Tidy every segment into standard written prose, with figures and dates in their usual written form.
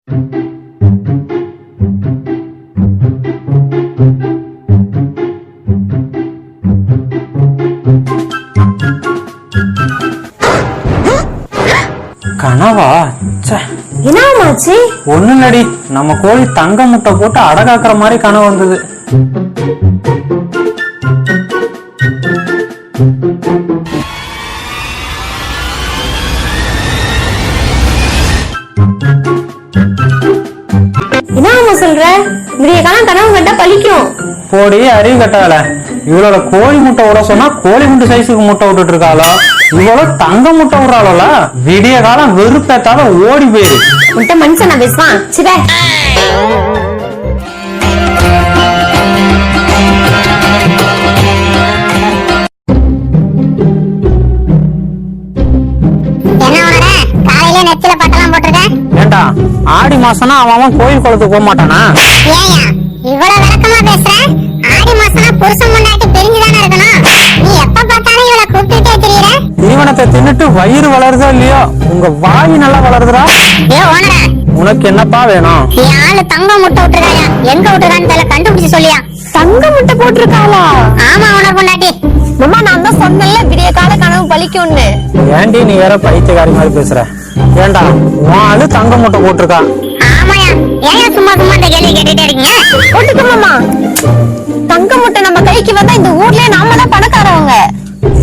கனவா? என்னாச்சு? ஒண்ணு நடி, நம்ம கோழி தங்க முட்டை போட்டு அடகாக்குற மாதிரி கனவு வந்தது. என்ன சொல்ற? விடிய காலம் கனவு கண்டா பழிக்கும். போடி அறிவு கட்டால, இவளோட கோழி முட்டை விட சொன்னா கோழி முட்டை சைஸுக்கு முட்டை விட்டுட்டு இருக்காளோ, இவ்வளவு தங்க முட்டை விடுறாளோல, விடிய காலம் வெறுப்பேத்தால ஓடி போயிரு. உன்ட்ட மனுஷன் பேசுவான். சிவே ஏண்டா, ஆடி மாசம்னா அவன் கோயில் குளத்துக்கு போக மாட்டானா? இவ்வளவு விளக்கமா பேசுற? ஆடி மாசம்னா புருஷன் முன்னாடி தெரிஞ்சுதானே இருக்கணும். நீ எப்ப பார்த்தாலும் இவளை கூப்பிட்டுட்டே தெரியற. தீவனத்தை தின்னுட்டு வயிறு வளருதோ இல்லையோ, உங்க வாய் நல்லா வளருதுடா. உனக்கு என்னப்பா வேணும்? யாரு தங்க முட்டை விட்டுருக்காயா? எங்க விட்டுருக்கான்னு தெரியல, கண்டுபிடிச்சு சொல்லியா? தங்க முட்டை போட்டிருக்காளா? ஆமா, உனக்கு முன்னாடி. மாமா, நான் தான் சொன்னேன்ல விடிய கால கனவு பழிக்கும்னு. ஏண்டி நீ வேற பைத்தியக்காரி மாதிரி பேசுற? ஏண்டா, உன் ஆளு தங்க முட்டை போட்டிருக்கா. ஆமாயா, ஏன் சும்மா சும்மா இந்த கேள்வி கேட்டுட்டே இருக்கீங்க? போட்டுக்க மாமா. தங்க முட்டை நம்ம கைக்கு வந்தா இந்த ஊர்லயே நாம தான் பணக்காரவங்க.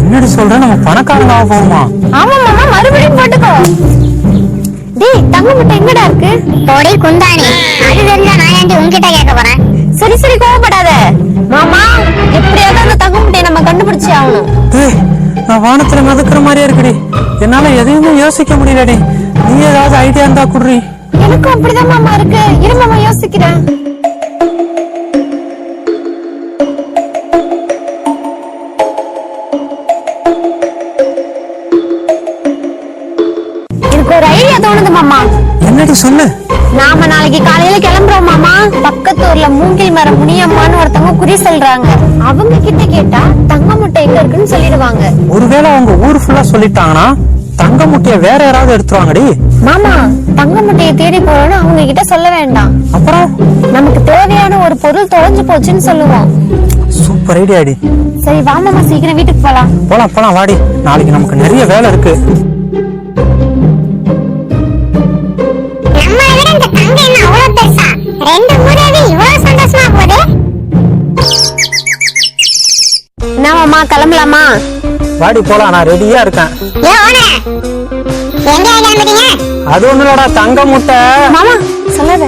என்னடி சொல்ற? நம்ம பணக்காரங்க ஆக போகுமா? ஆமா மாமா, மறுபடியும் போட்டுக்கோ. டேய், தங்க முட்டை எங்கடா இருக்கு? போடி குந்தாணி, அது தெரிஞ்சா நான் ஏன்டி உன்கிட்ட கேட்க போறேன்? சரி சரி, கோவப்படாத மாமா. எப்படியாவது அந்த தங்க முட்டையை நம்ம கண்டுபிடிச்சு ஆகணும். நான் வானத்துல மிதக்கிற மாதிரியா இருக்குடி, என்னால எதையுமே யோசிக்க முடியலடி. நீ ஏதாவது ஐடியா இருந்தா குடுறி. எனக்கும் அப்படிதான் மாமா இருக்கு. இரு மாமா, யோசிக்கிறேன். எனக்கு ஒரு ஐடியா தோணுது மாமா. என்னடி சொல்லு. நாம நாளைக்கு காலையில கிளம்புறோம் மாமா. பக்கத்து ஊர்ல மூங்கில் மரம் முனியம்மான்னு ஒருத்தவங்க குறி சொல்றாங்க. அவங்க கிட்ட கேட்டா தங்க முட்டை எங்க இருக்குன்னு சொல்லிடுவாங்க. ஒருவேளை அவங்க ஊர் ஃபுல்லா சொல்லிட்டாங்கன்னா தங்க முட்டைய வேற யாராவது எடுத்துருவாங்கடி. மாமா, தங்க முட்டையை தேடி போறோம்னு அவங்க கிட்ட சொல்ல வேண்டாம். அப்புறம் நமக்கு தேவையான ஒரு பொருள் தொலைஞ்சு போச்சுன்னு சொல்லுவோம். சூப்பர் ஐடியாடி. சரி வா மாமா, சீக்கிரம் வீட்டுக்கு போலாம். போலாம் போலாம், வாடி. நாளைக்கு நமக்கு நிறைய வேலை இருக்கு. நம்ம விட இந்த தங்க என்ன அவ்வளவு பெருசா? ரெண்டு மூணாவே இவ்வளவு சந்தோஷமா போகுது. என்ன மாமா, கிளம்பலாமா? வாடி போலாம், நான் ரெடியா இருக்கேன். எங்க கிளம்புறீங்க? அது ஒண்ணுலடா, தங்க முட்டை. மாமா சொல்லாத.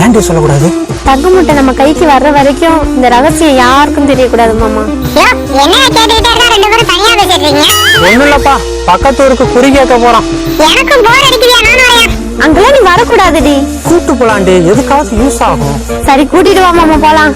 ஏன்டி சொல்லக்கூடாது? தங்க முட்டை நம்ம கைக்கு வர்ற வரைக்கும் இந்த ரகசியம் யாருக்கும் தெரியக்கூடாது மாமா. என்ன கேட்டுக்கிட்டே இருக்கா? ரெண்டு பேரும் தனியா பேசிட்டு இருக்கீங்க. ஒண்ணு இல்லப்பா, பக்கத்து ஊருக்கு குறி கேட்க போறோம். எனக்கும் போர் அடிக்குதியா? நானும் வரேன். அங்கெல்லாம் நீ வரக்கூடாதுடி. கூட்டு போலாண்டி, எதுக்காவது யூஸ் ஆகும். சரி, கூட்டிட்டு வா மாமா, போலாம்.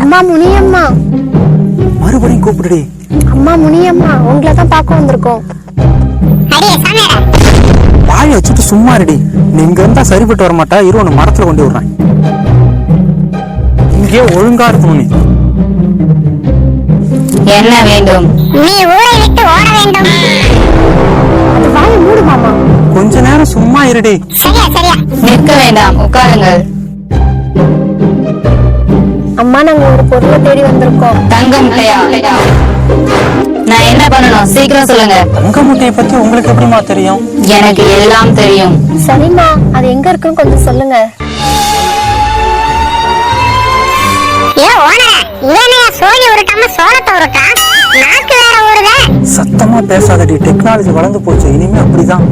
அம்மா முனியம்மா. மறுபடியும் கூப்பிடுடி. அம்மா முனியம்மா, உங்களை தான் பார்க்க வந்திருக்கோம். வாயை வச்சுட்டு சும்மா இருடி. நீ இங்க இருந்தா சரிப்பட்டு வர மாட்டா. இரு, ஒண்ணு மரத்துல கொண்டு விடுறேன். இங்கே ஒழுங்கா இருக்கணும். நீ என்ன வேண்டும்? நீ ஊரை விட்டு ஓட வேண்டும். அது வாயை மூடு மாமா. கொஞ்ச நேரம் சும்மா இருடி. சரியா சரியா. நிற்க வேண்டாம், உட்காருங்கள். அம்மா, நாங்க ஒரு பொருளை தேடி வந்திருக்கோம். தங்க முட்டையா? நான் என்ன பண்ணணும், சீக்கிரம் சொல்லுங்க. தங்க முட்டையை பத்தி உங்களுக்கு எப்படிமா தெரியும்? எனக்கு எல்லாம் தெரியும். சரிம்மா, அது எங்க இருக்குன்னு கொஞ்சம் சொல்லுங்க. சோழி உருட்டாம சோளத்தை உருட்டா, நாக்கு வேற ஊருதே. சத்தமா பேசாதடி, டெக்னாலஜி வளர்ந்து போச்சு. இனிமே அப்படிதான்.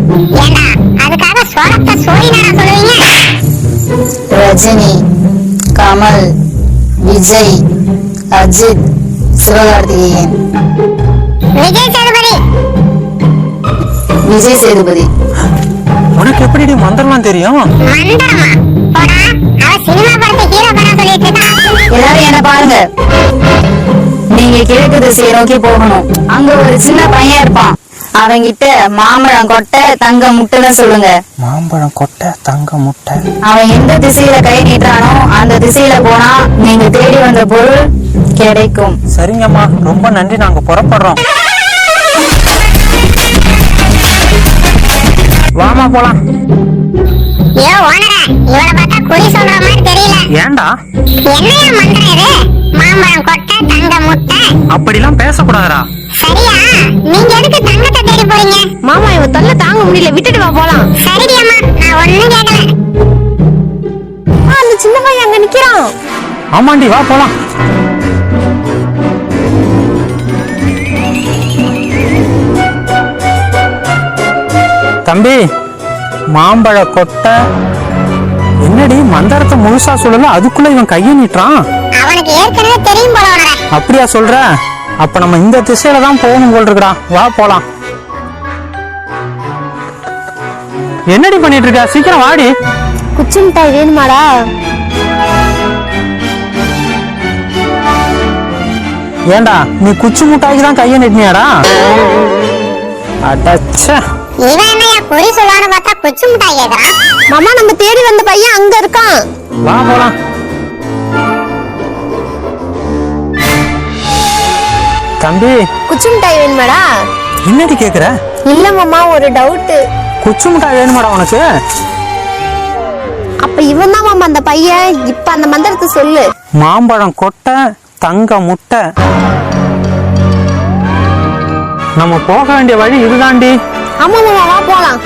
ஏண்டா, அதுக்காக சோளத்தை சோழி நேரம் சொல்லுவீங்க? ரஜினி, கமல், விஜய், அஜித், சிவகார்த்திகேயன். விஜய் சேதுபதி. விஜய் சேதுபதி. உனக்கு எப்படி மந்திரம்லாம் தெரியும்? மந்திரமா? போடா, அவ சினிமா படத்தை ஹீரோ படம் சொல்லிட்டு இருக்கா. எல்லாரும் என்ன பாருங்க. நீங்க கிழக்கு திசையை நோக்கி போகணும். அங்க ஒரு சின்ன பையன் இருப்பான். அவங்கிட்ட மாம்பழம் கொட்டை தங்க முட்டைன்னு சொல்லுங்க. மாம்பழம் கொட்டை தங்க முட்டை. அவன் எந்த திசையில கை நீட்டானோ அந்த திசையில போனா நீங்க தேடி வந்த பொருள் கிடைக்கும். சரிங்கம்மா, ரொம்ப நன்றி, நாங்க புறப்படுறோம். வாமா போலாம். ஏ ஓனரா, இவள பார்த்தா குறி சொல்ற மாதிரி தெரியல. ஏன்டா என்னையா மந்திரம் இது? மாம்பழம் கொட்டை தங்க முட்டை. அப்படிலாம் பேசக்கூடாதா? சரியா? நீங்க எதுக்கு தங்கத்தை தேடி போறீங்க? மாமா இவ தொல்லை தாங்க முடியல, விட்டுட்டு வா போலாம். சரிடி அம்மா, நான் ஒண்ணும் கேட்கல. அந்த சின்ன பையன் அங்க நிக்கிறான். ஆமாண்டி, வா போலாம். தம்பி, மாம்பழ கொட்டை. என்னடி மந்திரத்தை முழுசா சொல்லல, அதுக்குள்ள இவன் கையை நீட்டுறான். அவனுக்கு ஏற்கனவே தெரியும் போல ஓனரா. அப்படியா சொல்ற? அப்ப நம்ம இந்த திசையில தான் போகணும் போல் இருக்குடா. வா போலாம். என்னடி பண்ணிட்டு இருக்க? சீக்கிரம் வாடி. குச்சி மிட்டாய் வேணுமாடா? ஏண்டா நீ குச்சி முட்டாய்க்கு தான் கையை நீட்டினியாடா? அடச்சே. இவன் என்னையா குறி சொல்லுவான்னு பார்த்தா குச்சி மிட்டாய் கேக்குறான். மாமா நம்ம தேடி வந்த பையன் அங்க இருக்கான். வா போலாம். தம்பி, குச்சி மிட்டாய் வேணுமாடா? என்னடி கேக்குற? இல்ல மாமா, ஒரு டவுட். குச்சி முட்டாய் வேணுமாடா உனக்கு? அப்ப இவன் தான் மாமா அந்த பையன். இப்ப அந்த மந்திரத்தை சொல்லு. மாம்பழம் கொட்டை தங்க முட்டை. நம்ம போக வேண்டிய வழி இதுதாண்டி. ஆமா மாமா, வா போலாம்.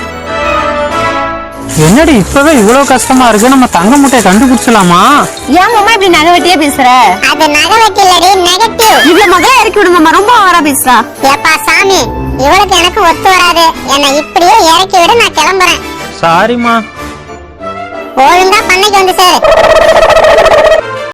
என்னடி இப்பவே இவ்வளவு கஷ்டமா இருக்கு? நம்ம தங்க முட்டையை கண்டுபிடிச்சலாமா? ஏன் மாமா இப்படி நகவட்டியா பேசுற? அது நகவட்டில்லடி, நெகட்டிவ். இவ்வளவு மகளா இறக்கி விடு மாமா, ரொம்ப ஓவரா பேசுறா. ஏப்பா சாமி, இவளுக்கு எனக்கு ஒத்து வராது. என்னை இப்படியே இறக்கி விட, நான் கிளம்புறேன். சாரிம்மா. ஒழுங்கா பண்ணைக்கு வந்து